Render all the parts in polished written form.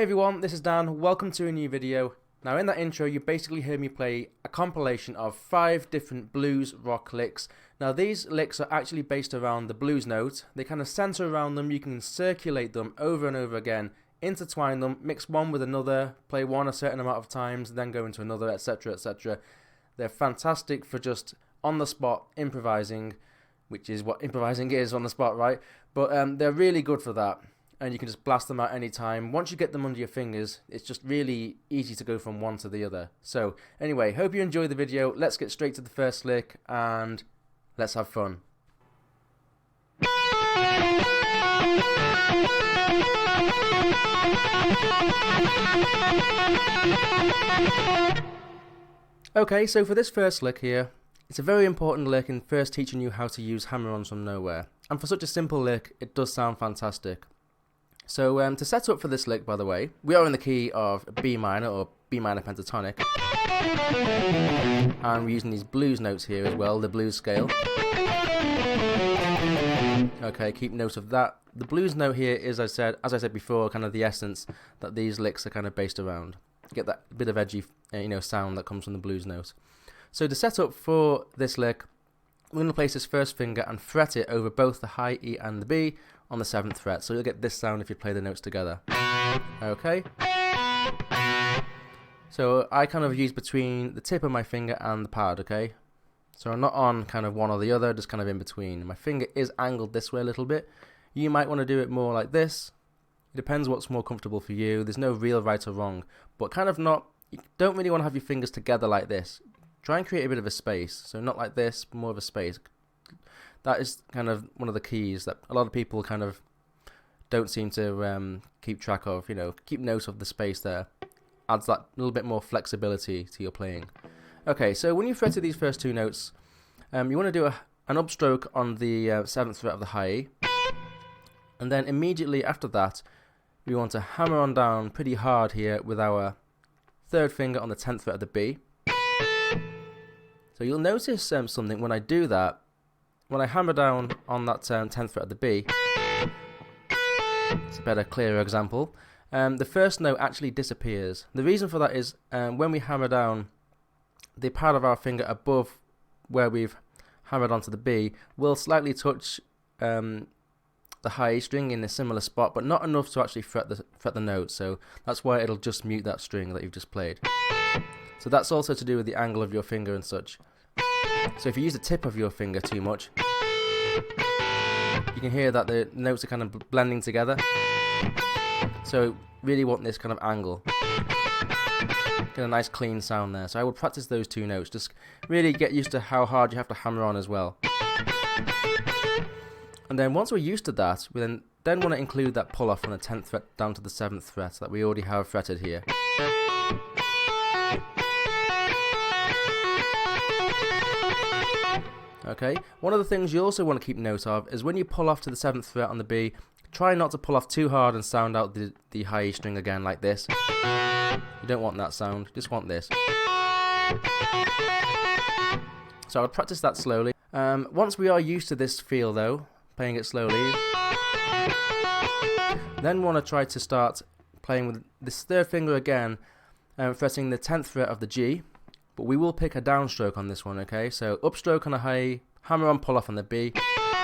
everyone, this is Dan. Welcome to a new video. Now in that intro you basically heard me play a compilation of 5 different blues rock licks. Now these licks are actually based around the blues note. They kind of center around them, you can circulate them over and over again, intertwine them, mix one with another, play one a certain amount of times, then go into another, etc, etc. They're fantastic for just on the spot improvising, which is what improvising is, on the spot, right? But they're really good for that. And you can just blast them out anytime. Once you get them under your fingers, it's just really easy to go from one to the other. So anyway, hope you enjoyed the video. Let's get straight to the first lick and let's have fun. Okay, so for this first lick here, it's a very important lick in first teaching you how to use hammer-ons from nowhere. And for such a simple lick, it does sound fantastic. So to set up for this lick, by the way, we are in the key of B minor or B minor pentatonic, and we're using these blues notes here as well, the blues scale. Okay, keep note of that. The blues note here is, as I said before, kind of the essence that these licks are kind of based around. You get that bit of edgy, sound that comes from the blues note. So to set up for this lick, we're going to place this first finger and fret it over both the high E and the B on the 7th fret. So you'll get this sound if you play the notes together. Okay. So I kind of use between the tip of my finger and the pad, okay? So I'm not on kind of one or the other, just kind of in between. My finger is angled this way a little bit. You might want to do it more like this. It depends what's more comfortable for you. There's no real right or wrong, but kind of not, you don't really want to have your fingers together like this. Try and create a bit of a space, so not like this, more of a space. That is kind of one of the keys that a lot of people kind of don't seem to keep track of, keep note of the space there. Adds that little bit more flexibility to your playing. Okay, so when you fretted these first 2 notes, you want to do an upstroke on the 7th fret of the high E, and then immediately after that, we want to hammer on down pretty hard here with our 3rd finger on the 10th fret of the B. So you'll notice something when I do that. When I hammer down on that 10th fret of the B, it's a better, clearer example, the first note actually disappears. The reason for that is when we hammer down, the pad of our finger above where we've hammered onto the B will slightly touch the high E string in a similar spot, but not enough to actually fret the note. So that's why it'll just mute that string that you've just played. So that's also to do with the angle of your finger and such. So if you use the tip of your finger too much, you can hear that the notes are kind of blending together. So really want this kind of angle. Get a nice clean sound there. So I would practice those 2 notes. Just really get used to how hard you have to hammer on as well. And then once we're used to that, we then want to include that pull off from the 10th fret down to the 7th fret that we already have fretted here. Okay, one of the things you also want to keep note of is when you pull off to the 7th fret on the B, try not to pull off too hard and sound out the high E string again like this. You don't want that sound, you just want this. So I would practice that slowly. Once we are used to this feel though, playing it slowly, then we want to try to start playing with this 3rd finger again, fretting the 10th fret of the G. But we will pick a downstroke on this one, okay? So upstroke on a high E, hammer on pull off on the B,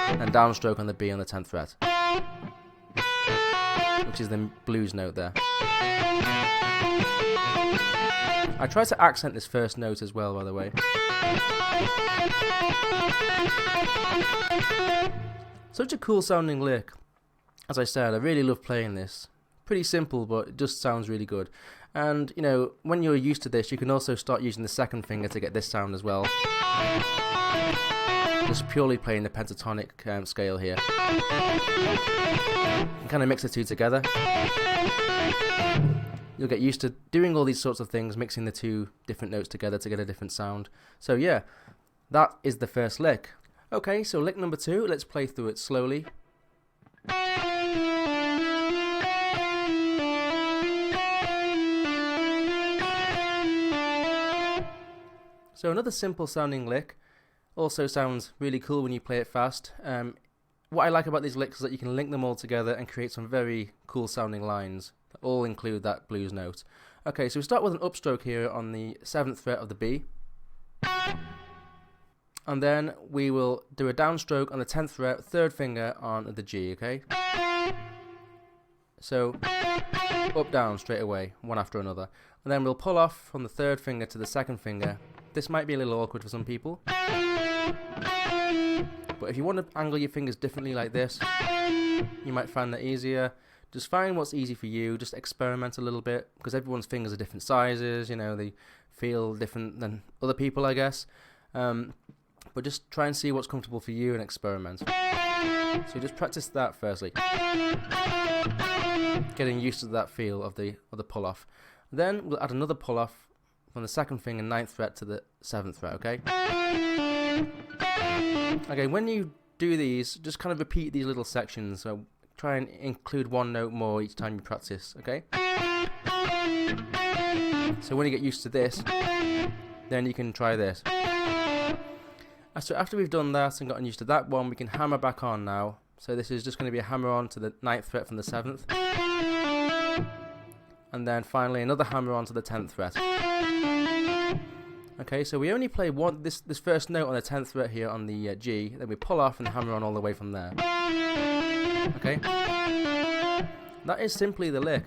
and downstroke on the B on the 10th fret, which is the blues note there. I try to accent this first note as well, by the way. Such a cool sounding lick. As I said, I really love playing this. Pretty simple, but it just sounds really good. And when you're used to this, you can also start using the 2nd finger to get this sound as well. Just purely playing the pentatonic scale here. You can kind of mix the 2 together. You'll get used to doing all these sorts of things, mixing the 2 different notes together to get a different sound. So yeah, that is the first lick. Okay, so lick number 2, let's play through it slowly. So another simple sounding lick, also sounds really cool when you play it fast. What I like about these licks is that you can link them all together and create some very cool sounding lines. that all include that blues note. Okay, so we start with an upstroke here on the 7th fret of the B, and then we will do a downstroke on the 10th fret, 3rd finger on the G, okay? So up, down straight away, one after another. And then we'll pull off from the 3rd finger to the 2nd finger. This might be a little awkward for some people, but if you want to angle your fingers differently like this, you might find that easier. Just find what's easy for you, just experiment a little bit, because everyone's fingers are different sizes, you know, they feel different than other people, I guess. But just try and see what's comfortable for you and experiment. So just practice that firstly, getting used to that feel of the pull-off. Then we'll add another pull-off from the 2nd finger, 9th fret to the 7th fret, okay? Okay, when you do these, just kind of repeat these little sections, so try and include one note more each time you practice, okay? So when you get used to this, then you can try this. So after we've done that and gotten used to that one, we can hammer back on now. So this is just going to be a hammer on to the 9th fret from the 7th. And then finally another hammer on to the 10th fret. Okay, so we only play this first note on the 10th fret here on the G, then we pull off and hammer on all the way from there. Okay? That is simply the lick.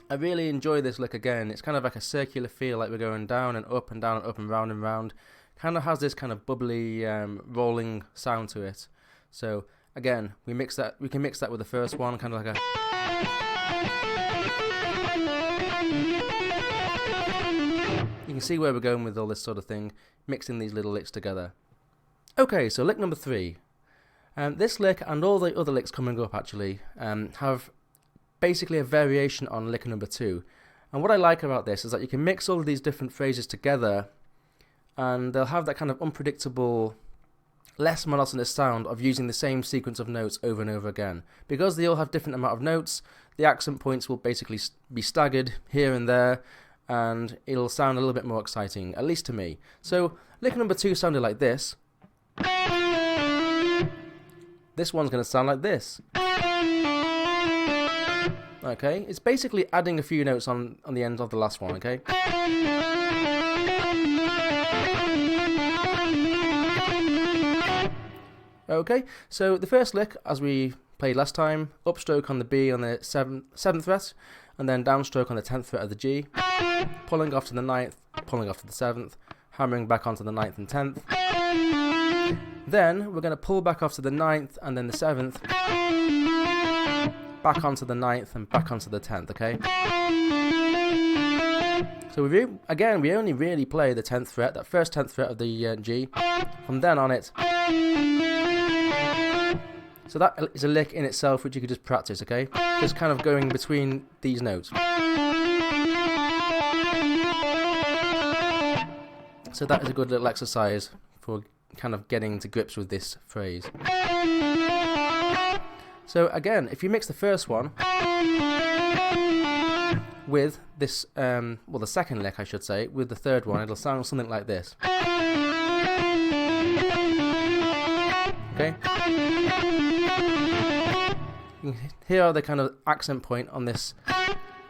I really enjoy this lick again. It's kind of like a circular feel, like we're going down and up and down and up and round and round. Kind of has this kind of bubbly, rolling sound to it. So again, we can mix that with the first one, kind of like a. You can see where we're going with all this sort of thing, mixing these little licks together. Okay, so lick number 3. This lick and all the other licks coming up actually have basically a variation on lick number 2. And what I like about this is that you can mix all of these different phrases together and they'll have that kind of unpredictable, less monotonous sound of using the same sequence of notes over and over again. Because they all have different amount of notes, the accent points will basically be staggered here and there, and it'll sound a little bit more exciting, at least to me. So lick number 2 sounded like this. This one's going to sound like this. Okay, it's basically adding a few notes on the end of the last one, okay? Okay, so the first lick, as we played last time, upstroke on the B on the 7th fret, and then downstroke on the 10th fret of the G, pulling off to the 9th, pulling off to the 7th, hammering back onto the 9th and 10th. Then we're going to pull back off to the 9th and then the 7th, back onto the 9th and back onto the 10th, okay? So again, we only really play the 10th fret, that first 10th fret of the G, from then on it. So that is a lick in itself which you could just practice, okay? Just kind of going between these notes. So that is a good little exercise for kind of getting to grips with this phrase. So again, if you mix the first one with this, well, the second lick I should say, with the third one, it'll sound something like this. Okay? Here are the kind of accent point on this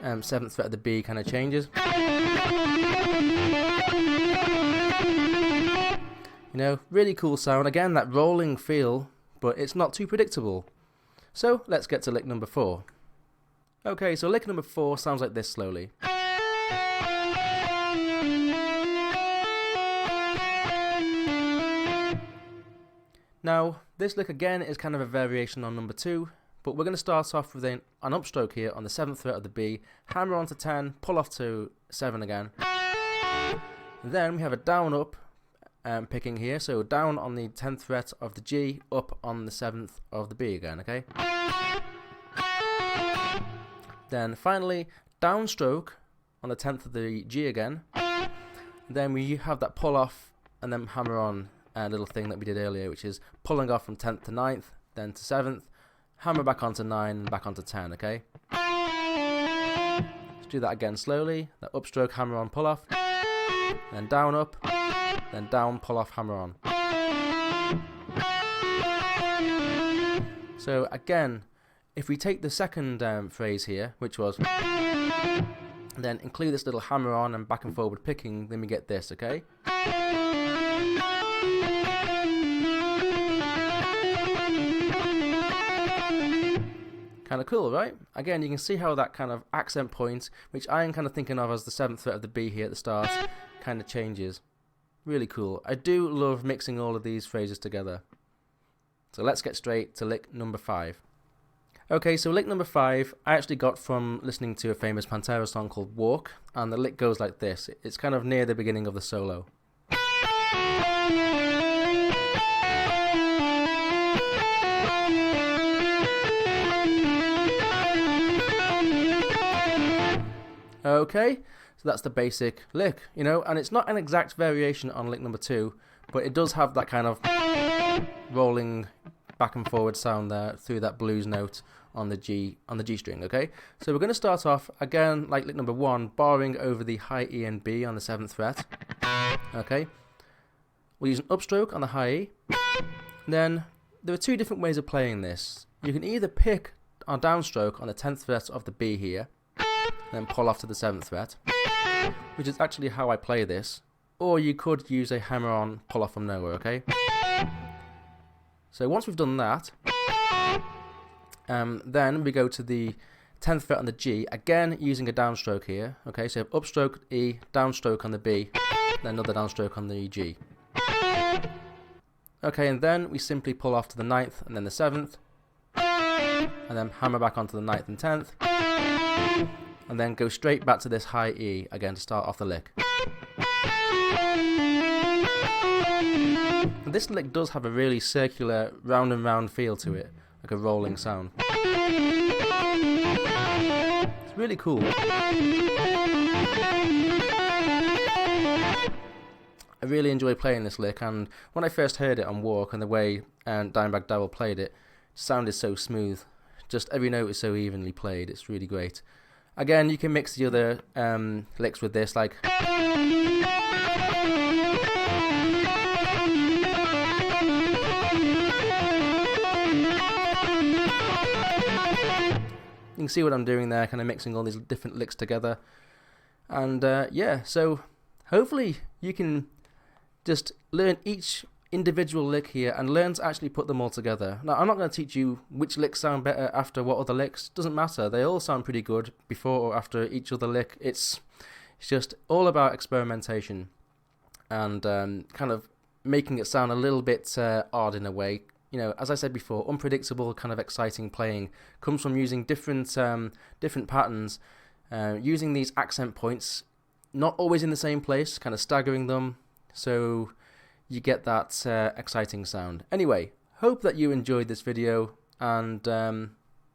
7th fret of the B kind of changes. You know, really cool sound. Again, that rolling feel, but it's not too predictable. So let's get to lick number 4. Okay, so lick number 4 sounds like this slowly. Now, this lick again is kind of a variation on number 2, but we're going to start off with an upstroke here on the 7th fret of the B, hammer on to 10, pull off to 7 again. Then we have a down up picking here, so down on the 10th fret of the G, up on the 7th of the B again, okay? Then finally, downstroke on the 10th of the G again. Then we have that pull off and then hammer on a little thing that we did earlier, which is pulling off from 10th to 9th, then to 7th, hammer back onto 9 and back onto 10, okay? Let's do that again slowly. That upstroke, hammer on, pull off, then down, up, then down, pull off, hammer on. So again, if we take the second phrase here, which was, then include this little hammer on and back and forward picking, then we get this, okay? Kind of cool, right? Again, you can see how that kind of accent point, which I am kind of thinking of as the 7th fret of the B here at the start, kind of changes. Really cool. I do love mixing all of these phrases together. So let's get straight to lick number 5. Okay, so lick number 5 I actually got from listening to a famous Pantera song called Walk, and the lick goes like this. It's kind of near the beginning of the solo. Okay, so that's the basic lick, you know, and it's not an exact variation on lick number 2, but it does have that kind of rolling back and forward sound there through that blues note on the G string, okay? So we're going to start off again like lick number 1, barring over the high E and B on the 7th fret. Okay, we'll use an upstroke on the high E. Then there are 2 different ways of playing this. You can either pick our downstroke on the 10th fret of the B here, then pull off to the 7th fret, which is actually how I play this, or you could use a hammer-on pull off from nowhere, okay? So once we've done that, then we go to the 10th fret on the G, again using a downstroke here, okay? So upstroke E, downstroke on the B, then another downstroke on the G. Okay, and then we simply pull off to the 9th and then the 7th, and then hammer back onto the 9th and 10th, and then go straight back to this high E again to start off the lick. This lick does have a really circular, round and round feel to it, like a rolling sound. It's really cool. I really enjoy playing this lick, and when I first heard it on Walk and the way Dimebag Darrell played it, it sounded so smooth. Just every note is so evenly played, it's really great. Again, you can mix the other licks with this, like you can see what I'm doing there, kind of mixing all these different licks together. And yeah, so hopefully you can just learn each individual lick here and learn to actually put them all together. Now, I'm not going to teach you which licks sound better after what other licks. Doesn't matter. They all sound pretty good before or after each other lick. It's just all about experimentation and kind of making it sound a little bit odd in a way. You know, as I said before, unpredictable, kind of exciting playing comes from using different patterns, using these accent points, not always in the same place, kind of staggering them, so you get that exciting sound. Anyway, hope that you enjoyed this video, and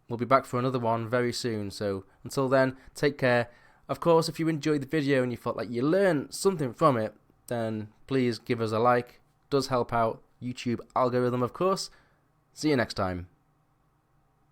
we'll be back for another one very soon. So until then, take care. Of course, if you enjoyed the video and you felt like you learned something from it, then please give us a like. It does help out YouTube algorithm, of course. See you next time.